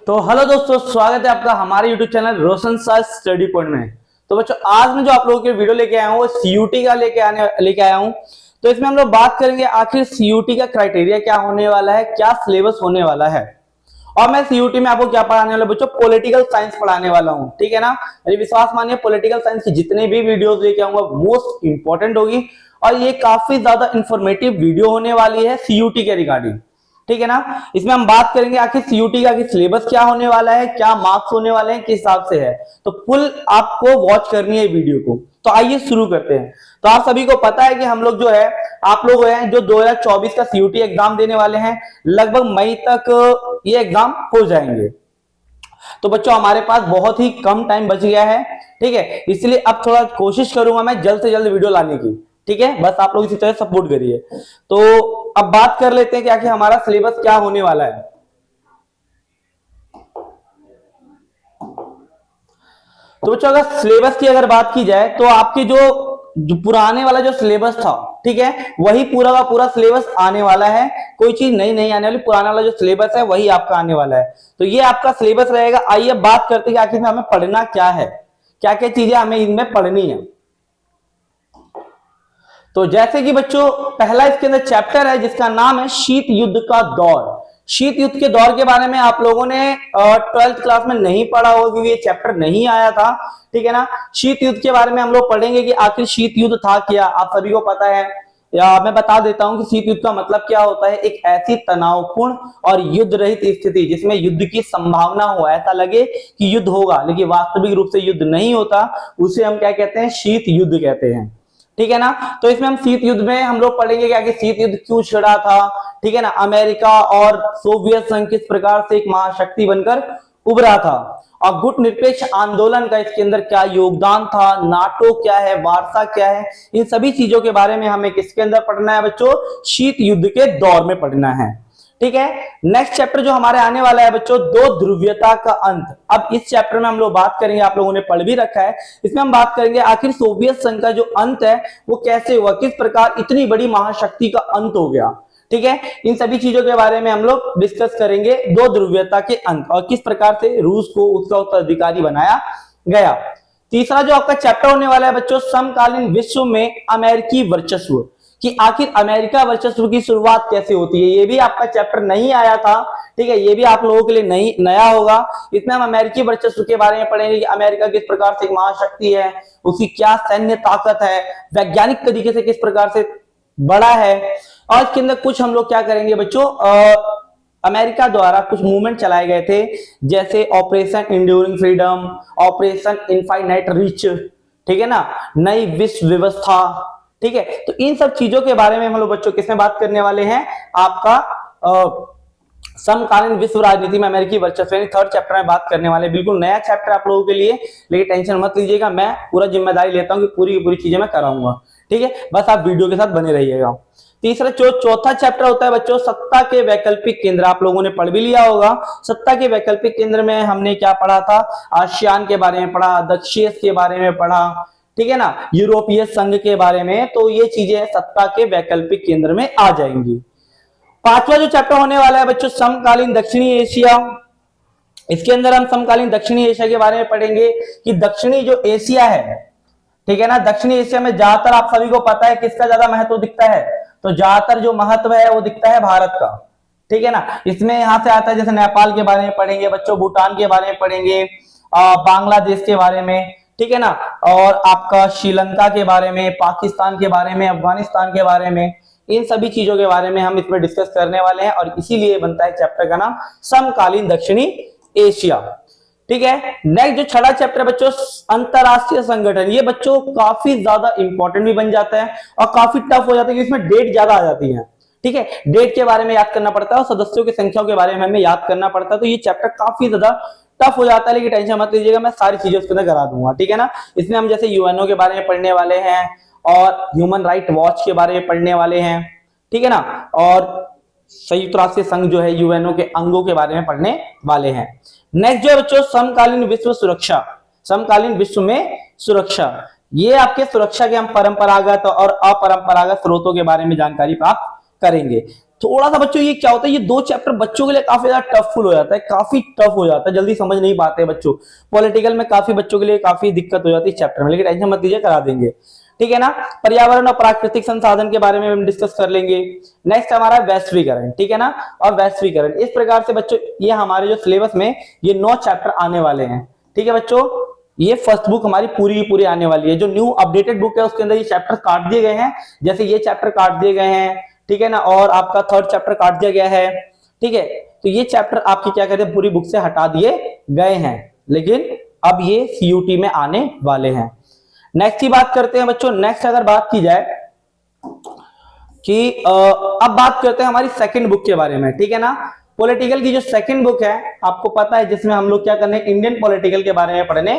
तो हेलो दोस्तों, स्वागत है आपका हमारे यूट्यूब चैनल रोशन सर स्टडी पॉइंट में। तो बच्चों, आज मैं जो आप लोगों के वीडियो लेके आया हूँ वो सीयूटी का लेके आया हूँ। तो इसमें हम लोग बात करेंगे आखिर सीयूटी का क्राइटेरिया क्या होने वाला है, क्या सिलेबस होने वाला है। और मैं सीयूटी में आपको क्या पढ़ाने वाला बच्चों, पॉलिटिकल साइंस पढ़ाने वाला हूँ। ठीक है ना, मेरी विश्वास मानिए, पॉलिटिकल साइंस की जितने भी वीडियोस लेके आऊंगा मोस्ट इंपॉर्टेंट होगी और ये काफी ज्यादा इंफॉर्मेटिव वीडियो होने वाली है सीयूटी के रिगार्डिंग। ठीक है ना, इसमें हम बात करेंगे आखिर सीयूटी का सिलेबस क्या होने वाला है, क्या मार्क्स होने वाले हैं, किस हिसाब से है। तो फुल आपको वॉच करनी है वीडियो को। तो आइए शुरू करते हैं। तो आप सभी को पता है कि हम लोग जो है, आप लोग हैं जो 2024 का सीयूटी एग्जाम देने वाले हैं, लगभग मई तक ये एग्जाम हो जाएंगे। तो बच्चों, हमारे पास बहुत ही कम टाइम बच गया है। ठीक है, इसलिए अब थोड़ा कोशिश करूंगा मैं जल्द से जल्द वीडियो लाने की। ठीक है, बस आप लोग इसी तरह सपोर्ट करिए। तो अब बात कर लेते हैं कि आखिर हमारा सिलेबस क्या होने वाला है। तो बच्चों, अगर सिलेबस की अगर बात की जाए तो आपके जो पुराने वाला जो सिलेबस था, ठीक है, वही पूरा का पूरा सिलेबस आने वाला है। कोई चीज नई नहीं आने वाली, पुराना वाला जो सिलेबस है वही आपका आने वाला है। तो ये आपका सिलेबस रहेगा। आइए बात करते हैं कि आखिर में हमें पढ़ना क्या है, क्या क्या चीजें हमें इनमें पढ़नी है। तो जैसे कि बच्चों, पहला इसके अंदर चैप्टर है जिसका नाम है शीत युद्ध का दौर। शीत युद्ध के दौर के बारे में आप लोगों ने 12th क्लास में नहीं पढ़ा होगा क्योंकि ये चैप्टर नहीं आया था। ठीक है ना, शीत युद्ध के बारे में हम लोग पढ़ेंगे कि आखिर शीत युद्ध था क्या, आप सभी को पता है। या मैं बता देता हूं कि शीत युद्ध का मतलब क्या होता है। एक ऐसी तनावपूर्ण और युद्ध रहित स्थिति जिसमें युद्ध की संभावना हो, ऐसा लगे कि युद्ध होगा लेकिन वास्तविक रूप से युद्ध नहीं होता, उसे हम क्या कहते हैं, शीत युद्ध कहते हैं। ठीक है ना, तो इसमें हम शीत युद्ध में हम लोग पढ़ेंगे कि आखिर शीत युद्ध क्यों छिड़ा था। ठीक है ना, अमेरिका और सोवियत संघ किस प्रकार से एक महाशक्ति बनकर उभरा था और गुटनिरपेक्ष आंदोलन का इसके अंदर क्या योगदान था, नाटो क्या है, वार्सा क्या है, इन सभी चीजों के बारे में हमें किसके अंदर पढ़ना है बच्चों, शीत युद्ध के दौर में पढ़ना है। ठीक है, नेक्स्ट चैप्टर जो हमारे आने वाला है बच्चों, दो ध्रुवीयता का अंत। अब इस चैप्टर में हम लोग बात करेंगे, आप लोगों ने पढ़ भी रखा है, इसमें हम बात करेंगे आखिर सोवियत संघ का जो अंत है वो कैसे हुआ, किस प्रकार इतनी बड़ी महाशक्ति का अंत हो गया। ठीक है, इन सभी चीजों के बारे में हम लोग डिस्कस करेंगे, दो ध्रुवीयता के अंत और किस प्रकार से रूस को उसका उत्तराधिकारी बनाया गया। तीसरा जो आपका चैप्टर होने वाला है बच्चों, समकालीन विश्व में अमेरिकी वर्चस्व, कि आखिर अमेरिका वर्चस्व की शुरुआत कैसे होती है। ये भी आपका चैप्टर नहीं आया था। ठीक है, ये भी आप लोगों के लिए नया होगा। इसमें हम अमेरिकी वर्चस्व के बारे में पढ़ेंगे कि अमेरिका किस प्रकार से एक महाशक्ति है, उसकी क्या सैन्य ताकत है, वैज्ञानिक तरीके से किस प्रकार से बड़ा है। और इसके अंदर कुछ हम लोग क्या करेंगे बच्चों, अमेरिका द्वारा कुछ मूवमेंट चलाए गए थे, जैसे operation enduring freedom, operation infinite rich, ठीक है ना, नई विश्व व्यवस्था। ठीक है, तो इन सब चीजों के बारे में हम लोग बच्चों किसमें बात करने वाले हैं, आपका समकालीन विश्व राजनीति में अमेरिकी वर्चस्व, थर्ड चैप्टर में बात करने वाले। बिल्कुल नया चैप्टर आप लोगों के लिए, लेकिन टेंशन मत लीजिएगा, मैं पूरा जिम्मेदारी लेता हूं कि पूरी की पूरी चीजें मैं कराऊंगा। ठीक है, बस आप वीडियो के साथ बने रहिएगा। तीसरा चौथा चैप्टर होता है बच्चों, सत्ता के वैकल्पिक केंद्र। आप लोगों ने पढ़ भी लिया होगा, सत्ता के वैकल्पिक केंद्र में हमने क्या पढ़ा था, आसियान के बारे में पढ़ा, दक्षेस के बारे में पढ़ा, ठीक है ना, यूरोपीय संघ के बारे में। तो ये चीजें सत्ता के वैकल्पिक केंद्र में आ जाएंगी। पांचवा जो चैप्टर होने वाला है बच्चों, समकालीन दक्षिणी एशिया। इसके अंदर हम समकालीन दक्षिणी एशिया के बारे में पढ़ेंगे कि दक्षिणी जो एशिया है, ठीक है ना, दक्षिणी एशिया में ज्यादातर आप सभी को पता है किसका ज्यादा महत्व दिखता है, तो ज्यादातर जो महत्व है वो दिखता है भारत का। ठीक है ना, इसमें यहां से आता है, जैसे नेपाल के बारे में पढ़ेंगे बच्चों, भूटान के बारे में पढ़ेंगे, बांग्लादेश के बारे में, ठीक है ना, और आपका श्रीलंका के बारे में, पाकिस्तान के बारे में, अफगानिस्तान के बारे में, इन सभी चीजों के बारे में हम इसमें डिस्कस करने वाले हैं और इसीलिए बनता है चैप्टर का नाम समकालीन दक्षिणी एशिया। ठीक है, नेक्स्ट जो छठा चैप्टर है बच्चों, अंतरराष्ट्रीय संगठन। ये बच्चों काफी ज्यादा इंपॉर्टेंट भी बन जाता है और काफी टफ हो जाता है क्योंकि इसमें डेट ज्यादा आ जाती है। ठीक है, डेट के बारे में याद करना पड़ता है और सदस्यों की संख्या के बारे में हमें याद करना पड़ता है। तो ये चैप्टर काफी ज्यादा टफ हो जाता है, लेकिन टेंशन मत लीजिएगा, मैं सारी चीजें उसके अंदर करा दूंगा। ठीक है ना, इसमें हम जैसे यूएनओ के बारे में पढ़ने वाले हैं और ह्यूमन राइट वॉच के बारे में पढ़ने वाले हैं। ठीक है ना, और संयुक्त राष्ट्र संघ जो है यूएनओ के अंगों के बारे में पढ़ने वाले हैं। नेक्स्ट जो है बच्चों, समकालीन विश्व सुरक्षा। समकालीन विश्व में सुरक्षा, ये आपके सुरक्षा के हम परंपरागत और अपरंपरागत स्रोतों के बारे में जानकारी प्राप्त करेंगे। थोड़ा सा बच्चों ये क्या होता है, ये दो चैप्टर बच्चों के लिए काफी ज्यादा टफफुल हो जाता है, काफी टफ हो जाता है, जल्दी समझ नहीं पाते बच्चों। पॉलिटिकल में काफी बच्चों के लिए काफी दिक्कत हो जाती है चैप्टर में, लेकिन टेंशन मत लीजिए, करा देंगे, ठीक है ना। पर्यावरण और प्राकृतिक संसाधन के बारे में हम डिस्कस कर लेंगे। नेक्स्ट हमारा वैश्वीकरण, ठीक है ना, और वैश्वीकरण। इस प्रकार से बच्चों ये हमारे जो सिलेबस में ये 9 चैप्टर आने वाले हैं, ठीक है बच्चों। ये फर्स्ट बुक हमारी पूरी की पूरी आने वाली है। जो न्यू अपडेटेड बुक है उसके अंदर ये चैप्टर काट दिए गए हैं, जैसे ये चैप्टर काट दिए गए हैं, ठीक है ना, और आपका थर्ड चैप्टर काट दिया गया है, ठीक है। तो ये चैप्टर आपके क्या कहते हैं पूरी बुक से हटा दिए गए हैं, लेकिन अब ये सीयूटी में आने वाले हैं। नेक्स्ट की बात करते हैं बच्चों। नेक्स्ट अगर बात की जाए कि अब बात करते हैं हमारी सेकंड बुक के बारे में, ठीक है ना। पॉलिटिकल की जो सेकंड बुक है आपको पता है, जिसमें हम लोग क्या करने, इंडियन पॉलिटिकल के बारे में पढ़ने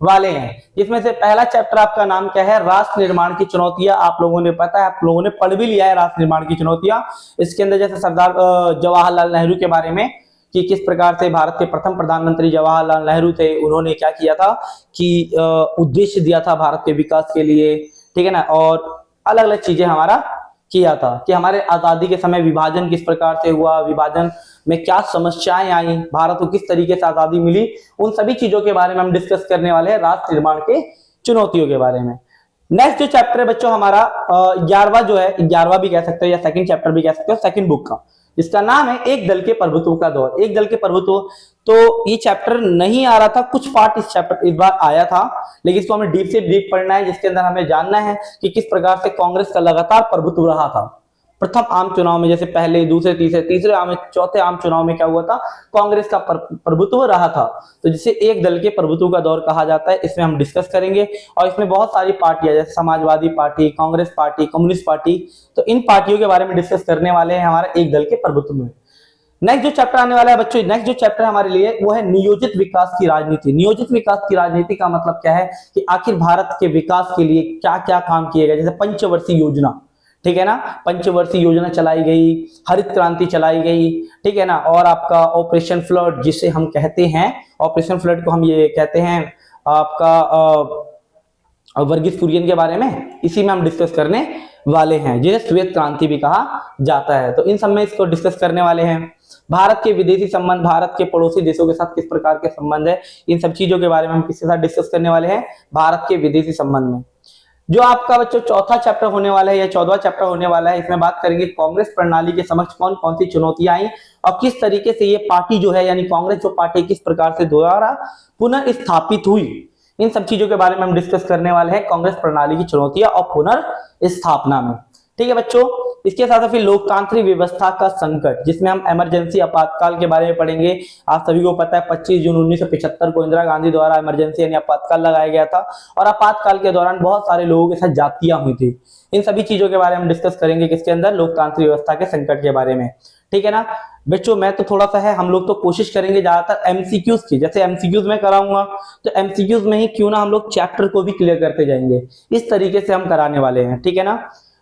वाले हैं। जिसमें से पहला चैप्टर आपका नाम क्या है, राष्ट्र निर्माण की चुनौतियां। आप लोगों ने पता है, आप लोगों ने पढ़ भी लिया है राष्ट्र निर्माण की चुनौतियां। इसके अंदर जैसे सरदार जवाहरलाल नेहरू के बारे में, कि किस प्रकार से भारत के प्रथम प्रधानमंत्री जवाहरलाल नेहरू थे, उन्होंने क्या किया था कि उद्देश्य दिया था भारत के विकास के लिए, ठीक है ना, और अलग अलग चीजें हमारा किया था कि हमारे आजादी के समय विभाजन किस प्रकार से हुआ, विभाजन में क्या समस्याएं आई, भारत को किस तरीके से आजादी मिली, उन सभी चीजों के बारे में हम डिस्कस करने वाले हैं, राष्ट्र निर्माण के चुनौतियों के बारे में। नेक्स्ट जो चैप्टर है बच्चों हमारा 11वां जो है, 11वां भी कह सकते हो या सेकंड चैप्टर भी कह सकते हो, सेकंड बुक का, इसका नाम है एक दल के प्रभुत्व का दौर। एक दल के प्रभुत्व, तो ये चैप्टर नहीं आ रहा था, कुछ पार्ट इस चैप्टर इस बार आया था, लेकिन इसको हमें डीप से डीप पढ़ना है, जिसके अंदर हमें जानना है कि किस प्रकार से कांग्रेस का लगातार प्रभुत्व रहा था। प्रथम आम चुनाव में, जैसे पहले, दूसरे, तीसरे आम, चौथे आम चुनाव में क्या हुआ था, कांग्रेस का प्रभुत्व रहा था। तो जिसे एक दल के प्रभुत्व का दौर कहा जाता है, इसमें हम डिस्कस करेंगे। और इसमें बहुत सारी पार्टियां, जैसे Samajwadi party, Congress party, communist party, तो इन पार्टियों के बारे में डिस्कस करने वाले हैं हमारा एक दल के प्रभुत्व में। नेक्स्ट जो चैप्टर आने वाला है बच्चों, नेक्स्ट जो चैप्टर हमारे लिए वो है नियोजित विकास की राजनीति। नियोजित विकास की राजनीति का मतलब क्या है कि आखिर भारत के विकास के लिए क्या क्या काम किए गए, जैसे पंचवर्षीय योजना, ठीक है ना, पंचवर्षीय योजना चलाई गई, हरित क्रांति चलाई गई, ठीक है ना, और आपका ऑपरेशन फ्लड जिसे हम कहते हैं, ऑपरेशन फ्लड को हम ये कहते हैं आपका वर्गीज कुरियन के बारे में, इसी में हम डिस्कस करने वाले हैं, जिसे श्वेत क्रांति भी कहा जाता है। तो इन सब में इसको डिस्कस करने वाले हैं। भारत के विदेशी संबंध, भारत के पड़ोसी देशों के साथ किस प्रकार के संबंध है, इन सब चीजों के बारे में हम किसके साथ डिस्कस करने वाले हैं, भारत के विदेशी संबंध में। जो आपका बच्चों चौथा चैप्टर होने वाला है या 14वां चैप्टर होने वाला है, इसमें बात करेंगे कांग्रेस प्रणाली के समक्ष कौन कौन सी चुनौतियां आई और किस तरीके से ये पार्टी जो है, यानी कांग्रेस जो पार्टी किस प्रकार से दोबारा पुनर्स्थापित हुई। इन सब चीजों के बारे में हम डिस्कस करने वाले हैं, कांग्रेस प्रणाली की चुनौतियां और पुनर्स्थापना में, ठीक है बच्चों। इसके साथ फिर लोकतांत्रिक व्यवस्था का संकट, जिसमें हम इमरजेंसी आपातकाल के बारे में पढ़ेंगे। आप सभी को पता है 25 जून 1975 को इंदिरा गांधी द्वारा इमरजेंसी यानी आपातकाल लगाया गया था, और आपातकाल के दौरान बहुत सारे लोगों के साथ जातियां हुई थी। इन सभी चीजों के बारे में हम डिस्कस करेंगे, किसके अंदर, लोकतांत्रिक व्यवस्था के संकट के बारे में, ठीक है ना बच्चों। मैं तो थोड़ा सा है, हम लोग तो कोशिश करेंगे ज्यादातर एमसीक्यूज की, जैसे एमसीक्यूज में कराऊंगा तो एमसीक्यूज में ही क्यों ना हम लोग चैप्टर को भी क्लियर करते जाएंगे, इस तरीके से हम कराने वाले हैं, ठीक है ना।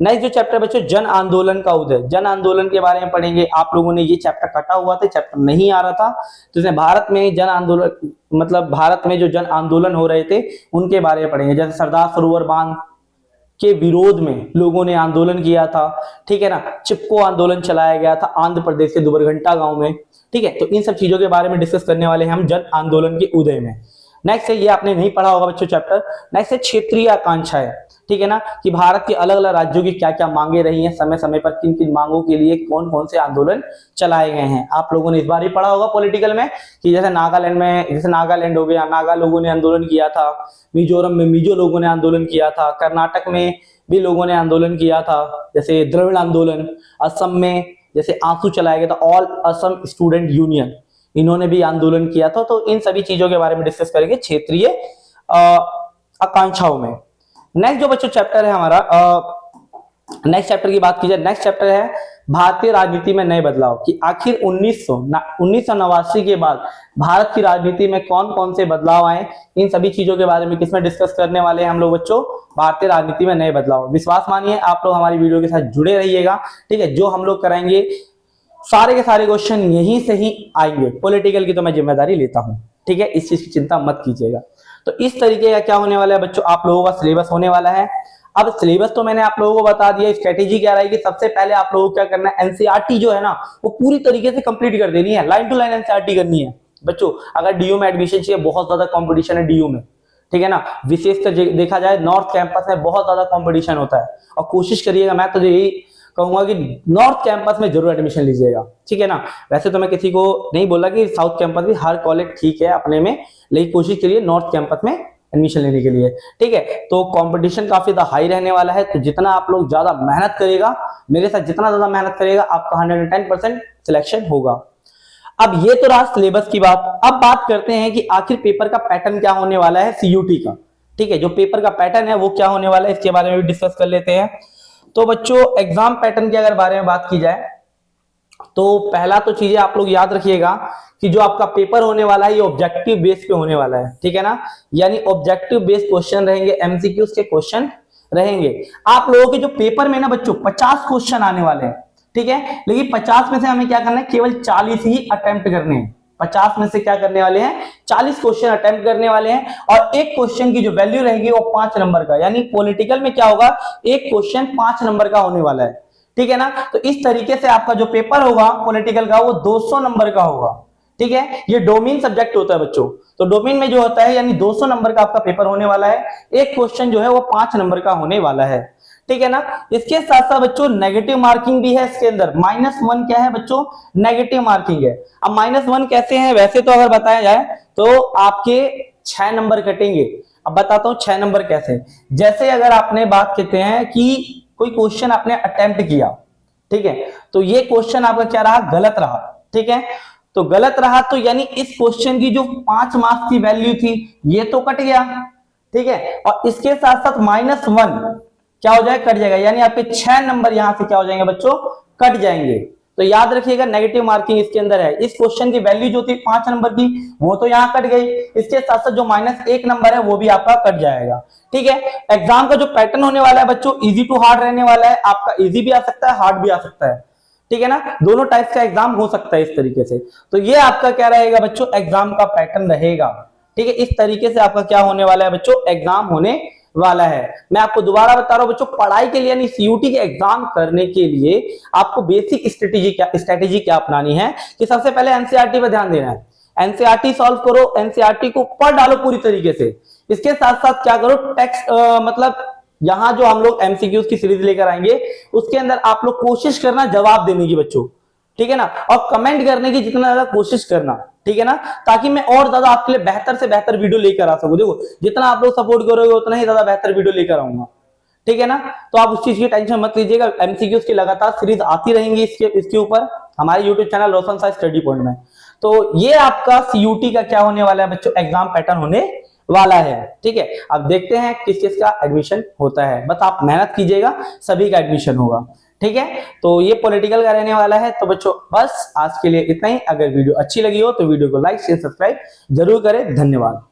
नेक्स्ट जो चैप्टर बच्चों जन आंदोलन का उदय, जन आंदोलन के बारे में पढ़ेंगे। आप लोगों ने ये चैप्टर कटा हुआ था, चैप्टर नहीं आ रहा था, तो इसमें भारत में जन आंदोलन, मतलब भारत में जो जन आंदोलन हो रहे थे उनके बारे में पढ़ेंगे। जैसे सरदार सरोवर बांध के विरोध में लोगों ने आंदोलन किया था, ठीक है ना, चिपको आंदोलन चलाया गया था आंध्र प्रदेश के दुबरघंटा गांव में, ठीक है। तो इन सब चीजों के बारे में डिस्कस करने वाले हैं हम जन आंदोलन के उदय में। नेक्स्ट है, ये आपने नहीं पढ़ा होगा बच्चों चैप्टर, नेक्स्ट है क्षेत्रीय आकांक्षाएं, ठीक है ना, कि भारत के अलग अलग राज्यों की क्या क्या मांगे रही हैं, समय समय पर किन किन मांगों के लिए कौन कौन से आंदोलन चलाए गए हैं। आप लोगों ने इस बार ही पढ़ा होगा पॉलिटिकल में कि जैसे नागालैंड में, जैसे नागालैंड हो गया, नागा लोगों ने आंदोलन किया था, मिजोरम में मिजो लोगों ने आंदोलन किया था, कर्नाटक में भी लोगों ने आंदोलन किया था, जैसे द्रविड़ आंदोलन, असम में जैसे आंसू चलाया गया था, ऑल असम स्टूडेंट यूनियन, इन्होंने भी आंदोलन किया था। तो इन सभी चीजों के बारे में डिस्कस करेंगे क्षेत्रीय आकांक्षाओं में। नेक्स्ट जो बच्चों चैप्टर है हमारा, नेक्स्ट चैप्टर की बात की जाए, नेक्स्ट चैप्टर है भारतीय राजनीति में नए बदलाव, कि आखिर 1989 के बाद भारत की राजनीति में कौन कौन से बदलाव आए, इन सभी चीजों के बारे में किसमें डिस्कस करने वाले हैं हम लोग बच्चों, भारतीय राजनीति में नए बदलाव। विश्वास मानिए आप लोग हमारी वीडियो के साथ जुड़े रहिएगा, ठीक है। जो हम लोग कराएंगे सारे के सारे क्वेश्चन यहीं से ही आएंगे, पॉलिटिकल की तो मैं जिम्मेदारी लेता हूं, ठीक है, इस चीज की चिंता मत कीजिएगा। तो इस तरीके का क्या होने वाला है बच्चों, आप लोगों का सिलेबस होने वाला है। अब सिलेबस तो मैंने आप लोगों को बता दिया, स्ट्रेटेजी क्या रहेगी, सबसे पहले आप लोगों को क्या करना है, एनसीईआरटी जो है ना वो पूरी तरीके से कंप्लीट कर देनी है, लाइन टू लाइन एनसीईआरटी करनी है बच्चों। अगर डीयू में एडमिशन चाहिए, बहुत ज्यादा कंपटीशन है डीयू में, ठीक है ना, विशेषकर देखा जाए नॉर्थ कैंपस में बहुत ज्यादा कंपटीशन होता है, और कोशिश करिएगा, मैं तो यही कहूंगा कि नॉर्थ कैंपस में जरूर एडमिशन लीजिएगा, ठीक है ना। वैसे तो मैं किसी को नहीं बोला कि साउथ कैंपस भी हर कॉलेज ठीक है अपने में, लेकिन कोशिश करिए नॉर्थ कैंपस में एडमिशन लेने के लिए, ठीक है। तो कंपटीशन काफी ज्यादा हाई रहने वाला है, तो जितना आप लोग ज्यादा मेहनत करेगा, मेरे साथ जितना ज्यादा मेहनत करेगा, आपका 110% सिलेक्शन होगा। अब ये तो रहा सिलेबस की बात। अब बात करते हैं कि आखिर पेपर का पैटर्न क्या होने वाला है सीयूटी का, ठीक है। जो पेपर का पैटर्न है वो क्या होने वाला है, इसके बारे में भी डिस्कस कर लेते हैं। तो बच्चों एग्जाम पैटर्न के अगर बारे में बात की जाए, तो पहला तो चीजें आप लोग याद रखिएगा कि जो आपका पेपर होने वाला है ये ऑब्जेक्टिव बेस पे होने वाला है, ठीक है ना, यानी ऑब्जेक्टिव बेस्ड क्वेश्चन रहेंगे, एमसीक्यूज के क्वेश्चन रहेंगे। आप लोगों के जो पेपर में ना बच्चों 50 क्वेश्चन आने वाले हैं, ठीक है, लेकिन 50 में से हमें क्या करना है, केवल 40 ही अटेम्प्ट करने हैं। 50 में से क्या करने वाले हैं, 40 क्वेश्चन अटेम्प्ट करने वाले हैं, और एक क्वेश्चन की जो वैल्यू रहेगी वो 5 नंबर का, यानी पॉलिटिकल में क्या होगा, एक क्वेश्चन 5 नंबर का होने वाला है, ठीक है ना। तो इस तरीके से आपका जो पेपर होगा पॉलिटिकल का वो 200 नंबर का होगा, ठीक है। ये डोमेन सब्जेक्ट होता है बच्चों, तो डोमेन में जो होता है यानी 200 नंबर का आपका पेपर होने वाला है, एक क्वेश्चन जो है वो 5 नंबर का होने वाला है, ठीक है ना। इसके साथ साथ बच्चों नेगेटिव मार्किंग भी है इसके अंदर, -1 क्या है बच्चों, नेगेटिव मार्किंग है। अब -1 कैसे है, वैसे तो अगर बताया जाए तो आपके 6 नंबर कटेंगे। अब बताता हूं 6 नंबर कैसे। जैसे अगर आपने बात करते हैं कि कोई क्वेश्चन आपने अटेम्प्ट किया, ठीक है, तो ये क्वेश्चन आपका क्या रहा, गलत रहा, ठीक है। तो गलत रहा तो यानी इस क्वेश्चन की जो 5 मार्क्स की वैल्यू थी ये तो कट गया, ठीक है, और इसके साथ साथ -1 क्या हो जाएगा, कट जाएगा, यानी आपके 6 नंबर यहां से क्या हो जाएंगे बच्चों, कट जाएंगे। तो याद रखिएगा नेगेटिव मार्किंग इसके अंदर है। इस क्वेश्चन की वैल्यू जो थी 5 नंबर की वो तो यहां कट गई, इसके साथ साथ जो -1 नंबर है वो भी आपका कट जाएगा, ठीक है। एग्जाम का जो पैटर्न होने वाला है बच्चों इजी टू हार्ड रहने वाला है, आपका इजी भी आ सकता है, हार्ड भी आ सकता है, ठीक है ना, दोनों टाइप का एग्जाम हो सकता है इस तरीके से। तो ये आपका क्या रहेगा बच्चों, एग्जाम का पैटर्न रहेगा, ठीक है। इस तरीके से आपका क्या होने वाला है बच्चों, एग्जाम होने वाला है। मैं आपको दोबारा बता रहा हूं बच्चों, पढ़ाई के लिए यानी सीयूटी के एग्जाम करने के लिए आपको बेसिक स्ट्रेटेजी क्या अपनानी है कि सबसे पहले एनसीईआरटी पे ध्यान देना है, एनसीईआरटी सॉल्व करो, एनसीईआरटी को पढ़ डालो पूरी तरीके से। इसके साथ साथ क्या करो, टेक्स्ट मतलब यहां जो हम लोग एमसीक्यूज की सीरीज लेकर आएंगे उसके अंदर आप लोग कोशिश करना जवाब देने की बच्चों, ठीक है ना, और कमेंट करने की जितना ज्यादा कोशिश करना, ठीक है ना, ताकि मैं और ज्यादा आपके लिए बेहतर से बेहतर वीडियो लेकर आ सकूं। देखो जितना आप लोग सपोर्ट करोगे उतना ही ज्यादा बेहतर वीडियो लेकर आऊंगा, ठीक है ना। तो आप उस चीज की टेंशन मत लीजिएगा, एमसीक्यूज की लगातार सीरीज आती रहेंगी इसके ऊपर हमारे यूट्यूब चैनल रोशन साई स्टडी पॉइंट में। तो ये आपका सीयूटी का क्या होने वाला है बच्चों, एग्जाम पैटर्न होने वाला है, ठीक है। अब देखते हैं किस किस का एडमिशन होता है, बस आप मेहनत कीजिएगा सभी का एडमिशन होगा, ठीक है। तो ये पॉलिटिकल का रहने वाला है। तो बच्चों बस आज के लिए इतना ही। अगर वीडियो अच्छी लगी हो तो वीडियो को लाइक शेयर सब्सक्राइब जरूर करें। धन्यवाद।